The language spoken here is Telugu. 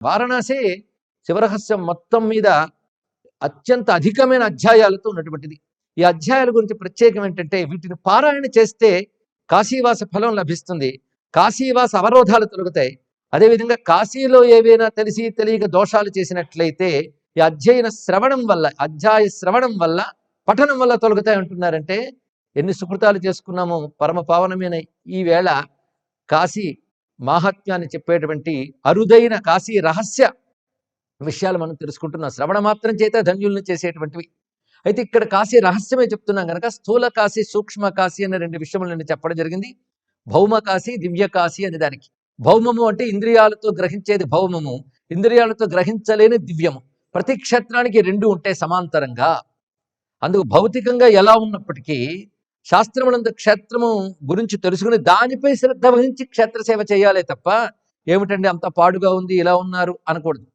వారణాసి శివరహస్యం మొత్తం మీద అత్యంత అధికమైన అధ్యాయాలతో ఉన్నటువంటిది. ఈ అధ్యాయాల గురించి ప్రత్యేకం ఏంటంటే వీటిని పారాయణ చేస్తే కాశీవాస ఫలం లభిస్తుంది, కాశీవాస అవరోధాలు తొలగుతాయి. అదేవిధంగా కాశీలో ఏవైనా తెలిసి తెలియక దోషాలు చేసినట్లయితే ఈ అధ్యాయ శ్రవణం వల్ల పఠనం వల్ల తొలగుతాయి అంటున్నారంటే ఎన్ని సుకృతాలు చేసుకున్నామో. పరమ పావనమైన ఈ వేళ కాశీ మాహాత్మ్యాన్ని చెప్పేటువంటి అరుదైన కాశీ రహస్య విషయాలు మనం తెలుసుకుంటున్నాం. శ్రవణ మాత్రం చేత ధన్యులను చేసేటువంటివి. అయితే ఇక్కడ కాశీ రహస్యమే చెప్తున్నాం కనుక స్థూల కాశీ సూక్ష్మ కాశీ అనే 2 విషయములు నేను చెప్పడం జరిగింది. భౌమ కాశీ దివ్య కాశీ అని దానికి. భౌమము అంటే ఇంద్రియాలతో గ్రహించేది భౌమము, ఇంద్రియాలతో గ్రహించలేని దివ్యము. ప్రతి క్షేత్రానికి 2 ఉంటాయి సమాంతరంగా. అందుకు భౌతికంగా ఎలా ఉన్నప్పటికీ శాస్త్రములందు క్షేత్రము గురించి తెలుసుకుని దానిపై శ్రద్ధ వహించి క్షేత్ర సేవ చేయాలే తప్ప ఏమిటండి అంత పాడుగా ఉంది ఇలా ఉన్నారు అనకూడదు.